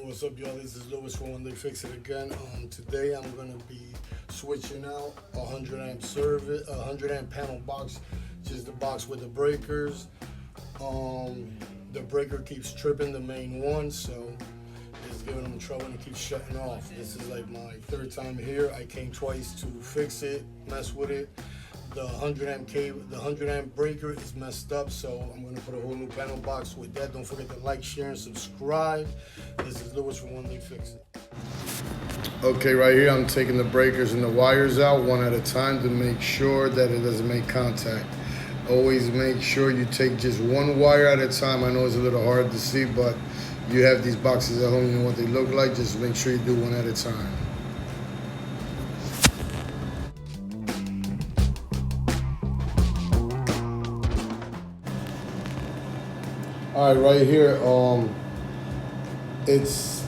What's up, y'all? This is Louis from When They Fix It Again. Today I'm gonna be switching out a 100 amp service, a 100 amp panel box, which is the box with the breakers. The breaker keeps tripping, the main one, so it's giving them trouble and it keeps shutting off. This is like my third time here. I came twice to fix it, mess with it. The 100 amp cable, the 100 amp breaker is messed up, so I'm gonna put a whole new panel box with that. Don't forget to like, share, and subscribe. This is Louis from When They Fix It. Okay, right here I'm taking the breakers and the wires out one at a time to make sure that it doesn't make contact. Always make sure you take just one wire at a time. I know it's a little hard to see, but you have these boxes at home, you know what they look like. Just make sure you do one at a time. All right, right here, it's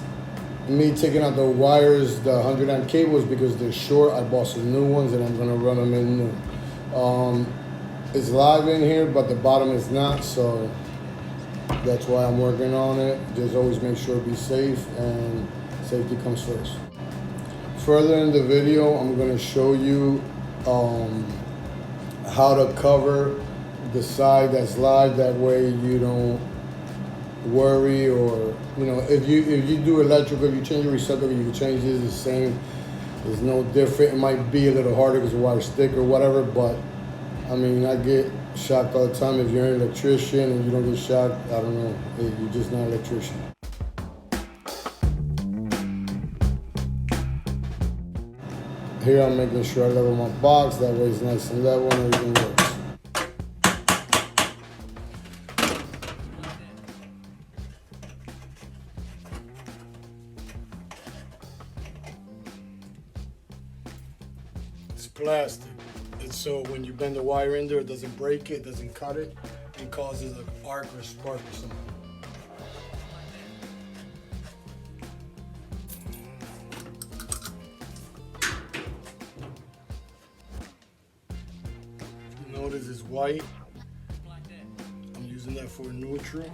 me taking out the wires, the 100 amp cables, because they're short. I bought some new ones and I'm gonna run them in new. It's live in here, but the bottom is not, so that's why I'm working on it. Just always make sure to be safe, and safety comes first. Further in the video, I'm gonna show you how to cover the side that's live. That way you don't worry, or if you do electrical, if you change your receptacle, you can change this the same. There's no different. It might be a little harder because the wire's thick or whatever, but I mean, I get shocked all the time. If you're an electrician and you don't get shocked, I don't know, you're just not an electrician. Here I'm making sure I level my box, that way it's nice and level and everything works. It's plastic. It's so when you bend the wire in there, it doesn't break it, doesn't cut it, and causes an arc or spark or something. You notice it's white. I'm using that for neutral.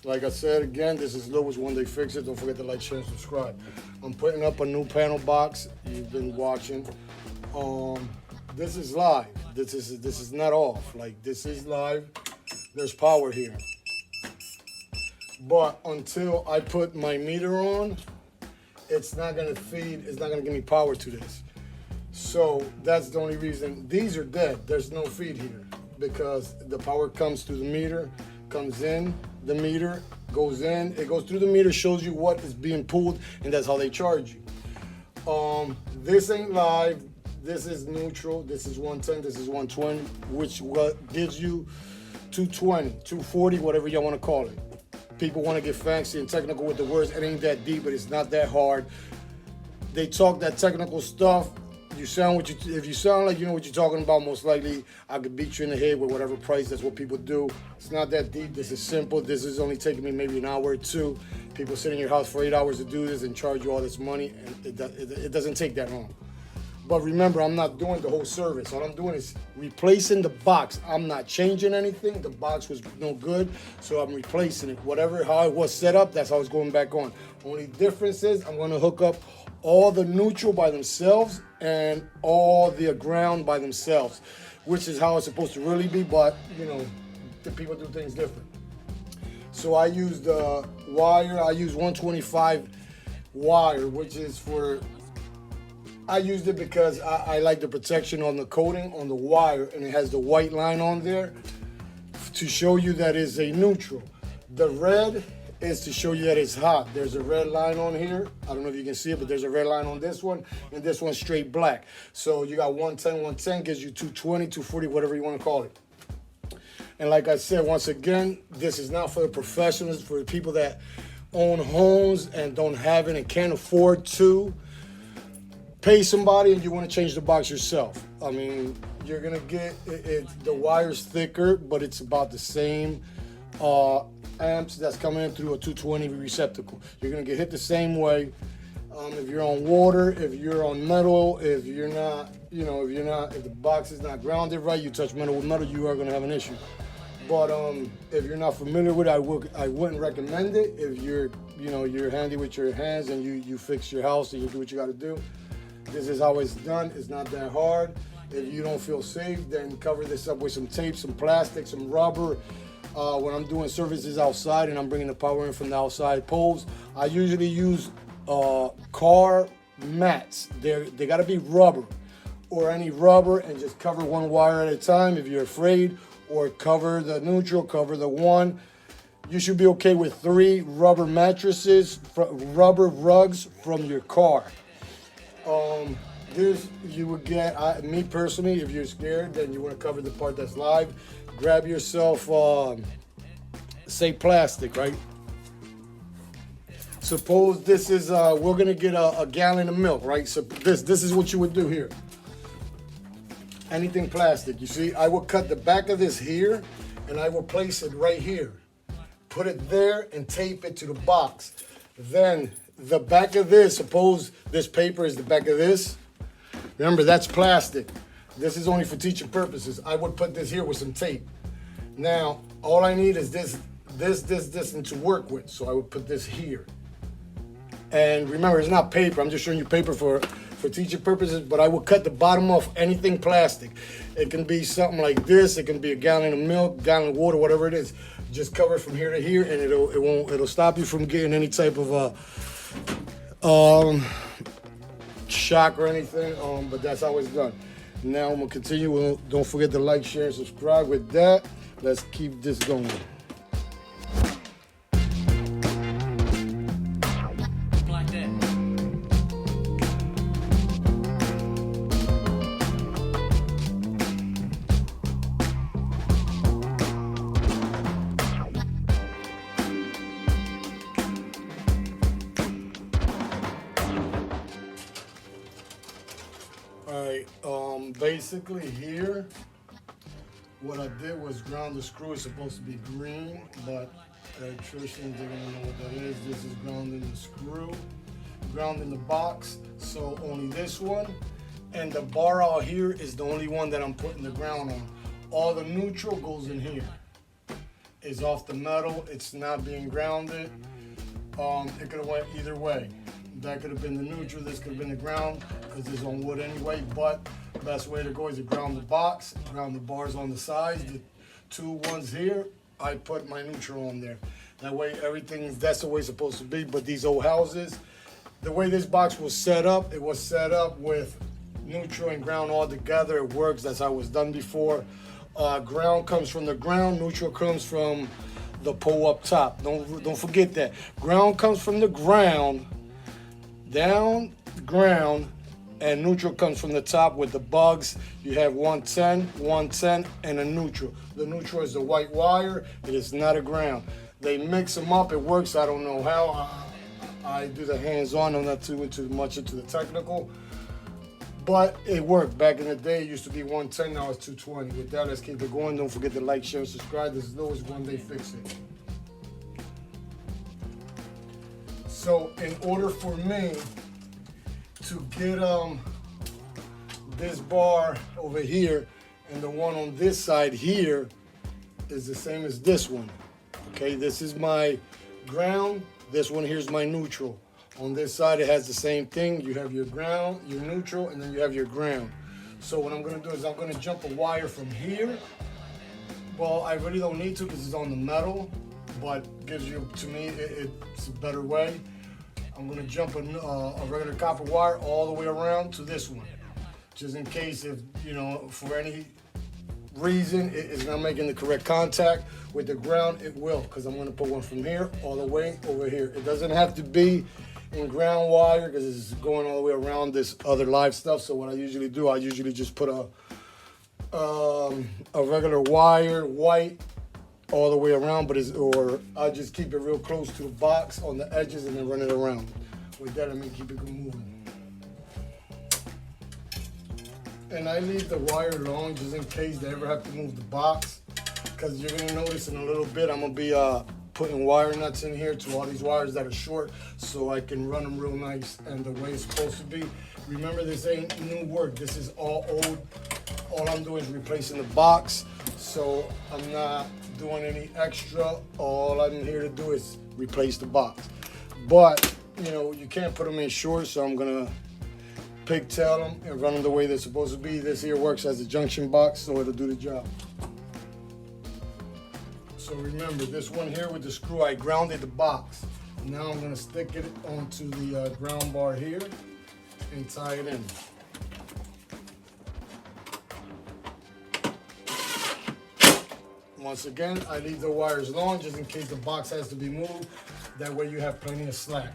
Like I said again, this is Louis When They Fix It. Don't forget to like, share, and subscribe. I'm putting up a new panel box. You've been watching. This is live. This is not off. Like, this is live. There's power here. But until I put my meter on, it's not gonna feed. It's not gonna give me power to this. So that's the only reason. These are dead. There's no feed here because the power comes through the meter, comes in the meter, goes in, it goes through the meter, shows you what is being pulled, and that's how they charge you. This ain't live, this is neutral, this is 110, this is 120, which what gives you 220, 240, whatever y'all want to call it. People want to get fancy and technical with the words. It ain't that deep, but it's not that hard. They talk that technical stuff. You sound what you, if you sound like you know what you're talking about, most likely I could beat you in the head with whatever price. That's what people do. It's not that deep. This is simple. This is only taking me maybe an hour or two. People sit in your house for 8 hours to do this and charge you all this money, and it doesn't take that long. But remember, I'm not doing the whole service. All I'm doing is replacing the box. I'm not changing anything. The box was no good, so I'm replacing it. Whatever, how it was set up, that's how it's going back on. Only difference is I'm gonna hook up all the neutral by themselves and all the ground by themselves, which is how it's supposed to really be, but the people do things different. So I use the wire, I use 125 wire, which is for, I used it because I like the protection on the coating on the wire, and it has the white line on there to show you that it's a neutral. The red is to show you that it's hot. There's a red line on here. I don't know if you can see it, but there's a red line on this one, and this one's straight black. So you got 110, 110 gives you 220, 240, whatever you want to call it. And like I said, once again, this is not for the professionals, for the people that own homes and don't have it and can't afford to pay somebody and you want to change the box yourself. I mean, you're gonna get the wire's thicker, but it's about the same amps that's coming in through a 220 receptacle. You're gonna get hit the same way. If you're on water, if you're on metal, if you're not, if the box is not grounded right, you touch metal with metal, you are gonna have an issue. But if you're not familiar with it, I wouldn't recommend it. If you're handy with your hands and you fix your house and you do what you got to do. This is how it's done. It's not that hard. If you don't feel safe, then cover this up with some tape, some plastic, some rubber. When I'm doing services outside and I'm bringing the power in from the outside poles, I usually use car mats. They got to be rubber or any rubber, and just cover one wire at a time if you're afraid, or cover the neutral, cover the one. You should be okay with 3 rubber mattresses, rubber rugs from your car. This you would get, me personally, if you're scared, then you want to cover the part that's live. Grab yourself, say plastic, right? Suppose this is, we're gonna get a gallon of milk, right? So this is what you would do here. Anything plastic, you see, I will cut the back of this here and I will place it right here. Put it there and tape it to the box. Then the back of this, suppose this paper is the back of this. Remember, that's plastic. This is only for teaching purposes. I would put this here with some tape. Now, all I need is this, and to work with. So I would put this here. And remember, it's not paper. I'm just showing you paper for teaching purposes, but I will cut the bottom off anything plastic. It can be something like this. It can be a gallon of milk, gallon of water, whatever it is. Just cover it from here to here, and it'll stop you from getting any type of shock or anything. But that's how it's done. Now I'm gonna continue. Well, don't forget to like, share, and subscribe. With that, let's keep this going. Alright, basically here, what I did was ground the screw. It's supposed to be green, but electricians, they're gonna know what that is. This is grounding the screw, grounding the box, so only this one. And the bar out here is the only one that I'm putting the ground on. All the neutral goes in here. It's off the metal, it's not being grounded. It could have went either way. That could have been the neutral, this could have been the ground, because it's on wood anyway, but the best way to go is to ground the box, ground the bars on the sides, the 2 ones here, I put my neutral on there. That way that's the way it's supposed to be. But these old houses, the way this box was set up, it was set up with neutral and ground all together. It works, that's how it was done before. Ground comes from the ground, neutral comes from the pole up top. Don't forget that. Ground comes from the ground, down the ground, and neutral comes from the top with the bugs. You have 110, 110, and a neutral. The neutral is the white wire. It is not a ground. They mix them up. It works. I don't know how. I do the hands-on. I'm not too much into the technical. But it worked. Back in the day, it used to be 110. Now it's 220. With that, let's keep it going. Don't forget to like, share, and subscribe. This is Louis One Day Fix It. So in order for me to get this bar over here and the one on this side here is the same as this one. Okay, this is my ground. This one here is my neutral. On this side, it has the same thing. You have your ground, your neutral, and then you have your ground. So what I'm gonna do is I'm gonna jump a wire from here. Well, I really don't need to because it's on the metal, but gives you, to me, it's a better way. I'm gonna jump a regular copper wire all the way around to this one, just in case if, for any reason it is not making the correct contact with the ground, it will, because I'm gonna put one from here all the way over here. It doesn't have to be in ground wire because it's going all the way around this other live stuff. So what I usually do, I usually just put a regular wire, white, all the way around, or I just keep it real close to the box on the edges and then run it around. With that, I mean keep it moving. And I leave the wire long just in case they ever have to move the box, because you're gonna notice in a little bit I'm gonna be putting wire nuts in here to all these wires that are short so I can run them real nice and the way it's supposed to be. Remember, this ain't new work, this is all old. All I'm doing is replacing the box, so I'm not doing any extra. All I'm here to do is replace the box. But, you know, you can't put them in short, so I'm gonna pigtail them and run them the way they're supposed to be. This here works as a junction box, so it'll do the job. So remember, this one here with the screw, I grounded the box. Now I'm gonna stick it onto the ground bar here and tie it in. Once again, I leave the wires long just in case the box has to be moved. That way you have plenty of slack.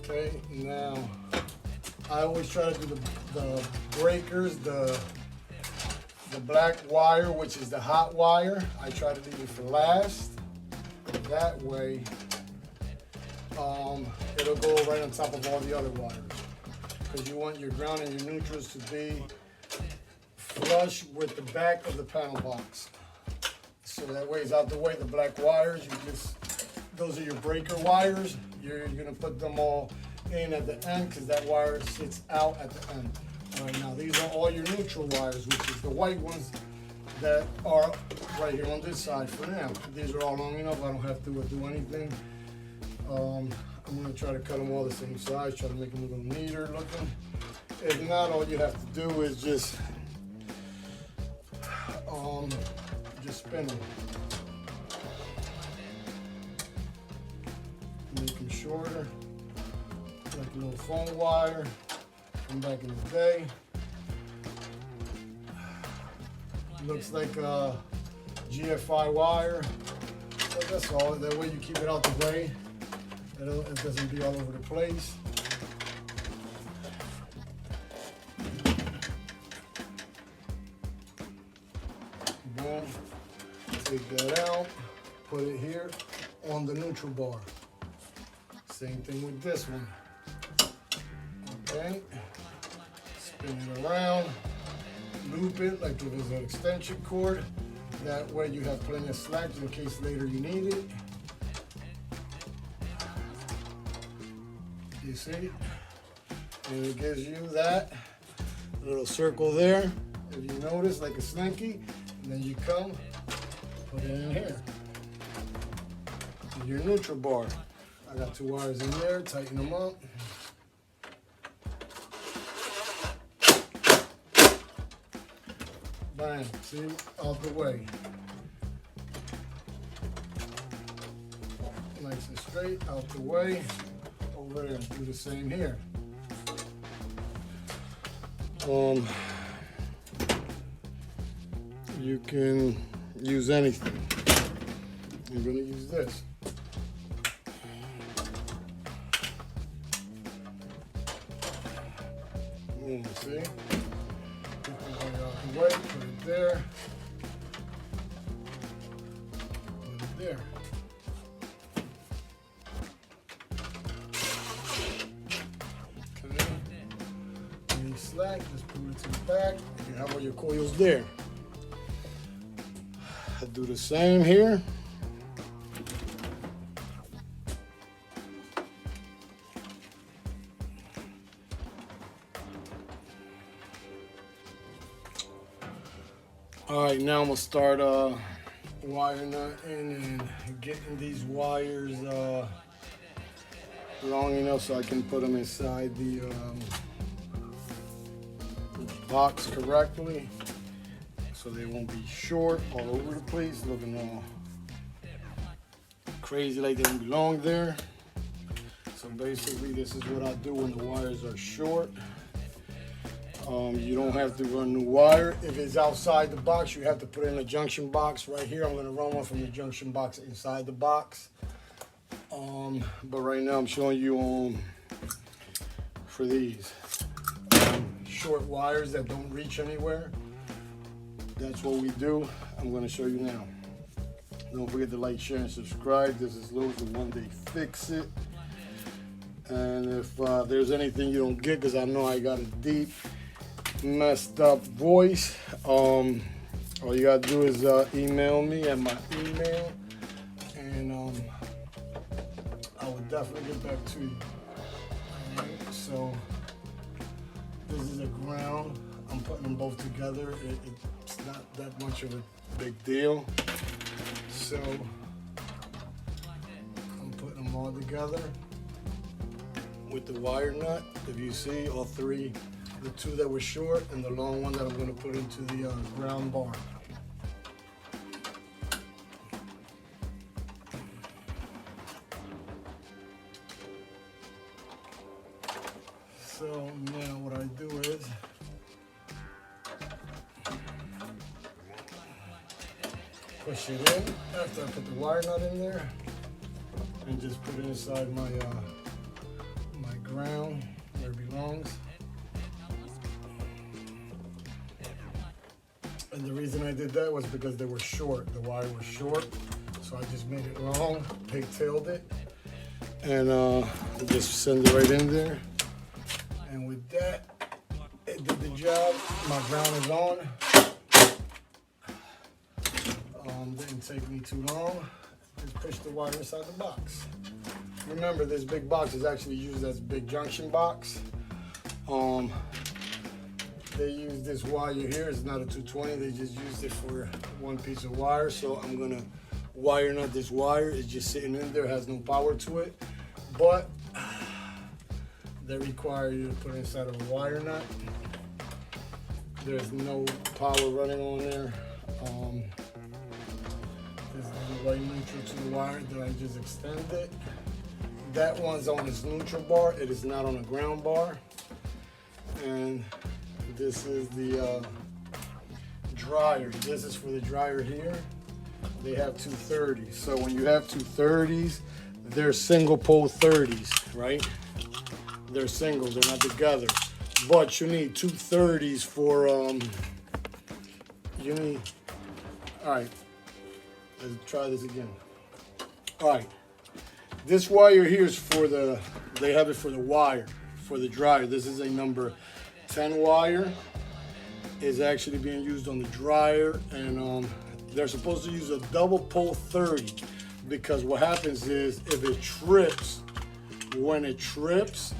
Okay, now I always try to do the breakers, the black wire, which is the hot wire. I try to leave it for last. That way, it'll go right on top of all the other wires. Because you want your ground and your neutrals to be flush with the back of the panel box. So that way it's out the way. The black wires, those are your breaker wires. You're gonna put them all in at the end because that wire sits out at the end. All right, now these are all your neutral wires, which is the white ones that are right here on this side for now. These are all long enough, I don't have to do anything. I'm gonna try to cut them all the same size, try to make them a little neater looking. If not, all you have to do is just spin them. Make them shorter, like a little phone wire from back in the day. Looks like a GFI wire, but that's all. That way you keep it out the way. It doesn't be all over the place. Boom. Take that out, put it here on the neutral bar. Same thing with this one. Okay. Spin it around, loop it like it was an extension cord. That way you have plenty of slack in case later you need it. You see? And it gives you that little circle there, if you notice, like a slinky. And then you come, put it in here. And your neutral bar. I got 2 wires in there, tighten them up. Bam, see, out the way. Nice and straight, out the way. Over there, do the same here. You can use anything. I'm gonna use this. See? Put it out the way, put it there. Put it there. Any slack, just pull it to the back. You have all your coils there. I do the same here. All right, now I'm gonna start wire nutting and getting these wires long enough so I can put them inside the box correctly, so they won't be short all over the place, looking all crazy like they don't belong there. So basically this is what I do when the wires are short. You don't have to run new wire. If it's outside the box, you have to put in a junction box. Right here, I'm gonna run one from the junction box inside the box. But right now I'm showing you for these short wires that don't reach anywhere. That's what we do. I'm gonna show you now. Don't forget to like, share, and subscribe. This is Louis with One Day Fix It. And if there's anything you don't get, because I know I got a deep, messed up voice, all you gotta do is email me at my email, and I will definitely get back to you. Alright, so this is a ground. I'm putting them both together. It's not that much of a big deal. So I'm putting them all together with the wire nut. If you see all three, the two that were short and the long one that I'm going to put into the ground bar. So now what I do is push it in after I put the wire nut in there, and just put it inside my my ground where it belongs. And the reason I did that was because they were short. The wire was short, so I just made it long, pigtailed it, and just send it right in there. And with that, it did the job. My ground is on. Didn't take me too long. Just push the wire inside the box. Remember, this big box is actually used as a big junction box. They use this wire here. It's not a 220. They just used it for one piece of wire. So I'm gonna wire nut this wire. It's just sitting in there, has no power to it. But they require you to put it inside of a wire nut. There's no power running on there. This is the white neutral to the wire that I just extended. That one's on its neutral bar. It is not on a ground bar. And this is the dryer. This is for the dryer here. They have 230s. So when you have 230s, they're single pole 30s, right? They're single, they're not together. But you need 230s for, you need, all right, let's try this again. All right, this wire here is for the, they have it for the wire, for the dryer. This is a number 10 wire. Is actually being used on the dryer, and they're supposed to use a double pole 30, because what happens is if it trips, when it trips,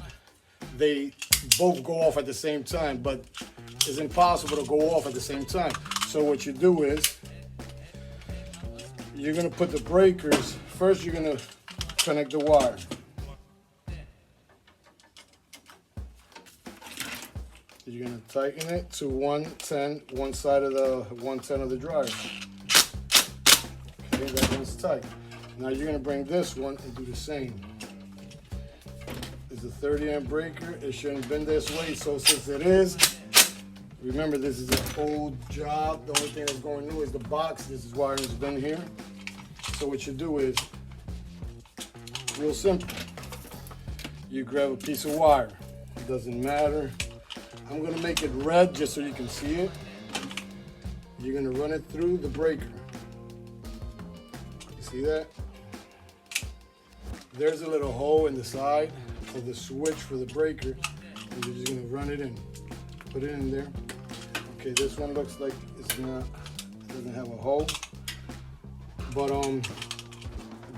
they both go off at the same time, but it's impossible to go off at the same time. So what you do is you're gonna put the breakers, first you're gonna connect the wire. You're gonna tighten it to 110, one side of the 110 of the dryer. Okay, that one's tight. Now you're gonna bring this one and do the same. It's a 30 amp breaker. It shouldn't have been this way, so since it is, remember this is an old job. The only thing that's going new is the box. This is why it's been here. So what you do is, real simple. You grab a piece of wire. It doesn't matter. I'm gonna make it red just so you can see it. You're gonna run it through the breaker. You see that? There's a little hole in the side of the switch for the breaker, and you're just gonna run it in. Put it in there. Okay, this one looks like it's not, it doesn't have a hole. But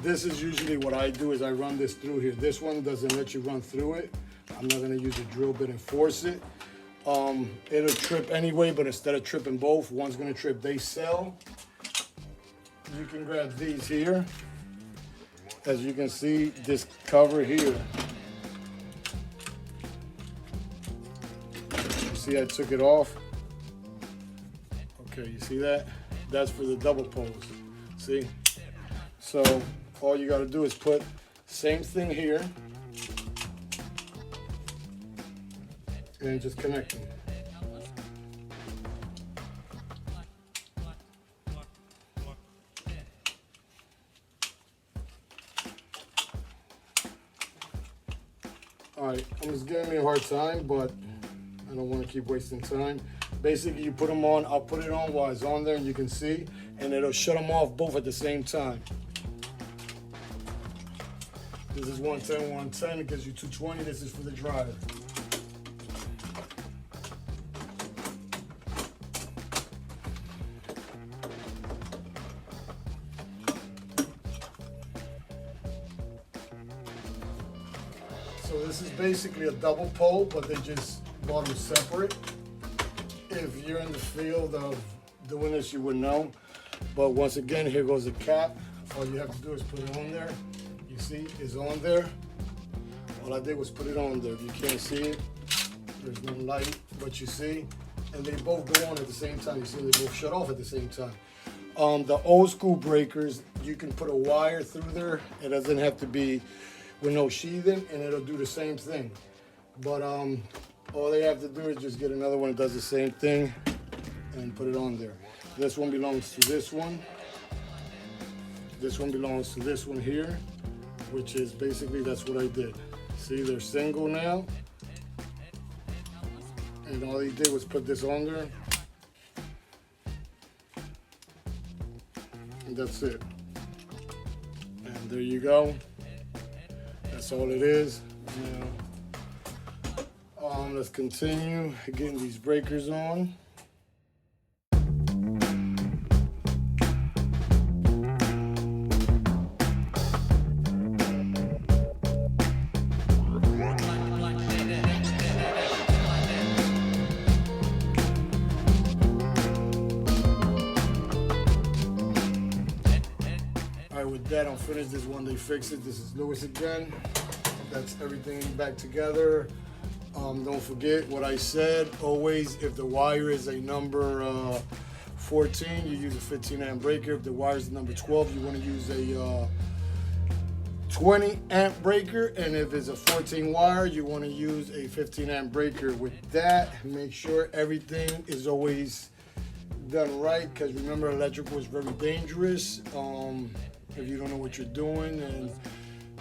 this is usually what I do is I run this through here. This one doesn't let you run through it. I'm not gonna use a drill bit and force it. It'll trip anyway, but instead of tripping both, one's gonna trip. They sell. You can grab these here. As you can see, this cover here. You see I took it off? Okay, you see that? That's for the double poles, see? So all you gotta do is put, same thing here. and just connect them. All right, I'm just giving me a hard time, but I don't want to keep wasting time. Basically, you put them on, I'll put it on while it's on there and you can see, and it'll shut them off both at the same time. This is 110, 110, it gives you 220, this is for the dryer. So this is basically a double pole, but they just bought them separate. If you're in the field of doing this, you would know. But once again, here goes the cap. All you have to do is put it on there. You see, it's on there. All I did was put it on there. If you can't see it, there's no light, but you see. And they both go on at the same time. You see, they both shut off at the same time. The old school breakers, you can put a wire through there. It doesn't have to be with no sheathing, and it'll do the same thing. But all they have to do is just get another one that does the same thing and put it on there. This one belongs to this one. This one belongs to this one here, which is basically, that's what I did. See, they're single now. And all he did was put this on there. And that's it. And there you go. That's all it is. Now, let's continue getting these breakers on. With that, I'm finished. This one they fixed it. This is Lewis again. That's everything back together. Don't forget what I said. Always, if the wire is a number 14, you use a 15 amp breaker. If the wire is number 12, you want to use a 20 amp breaker. And if it's a 14 wire, you want to use a 15 amp breaker. With that, make sure everything is always done right, because remember, electrical is very dangerous. If you don't know what you're doing, and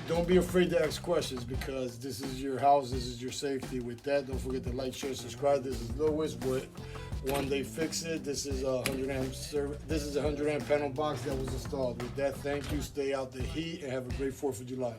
don't be afraid to ask questions, because this is your house, this is your safety. With that, don't forget to like, share, subscribe. This is Lewis with One Day Fix It. This is a 100 amp server. This is a 100 amp panel box that was installed. With that, thank you. Stay out the heat and have a great 4th of July.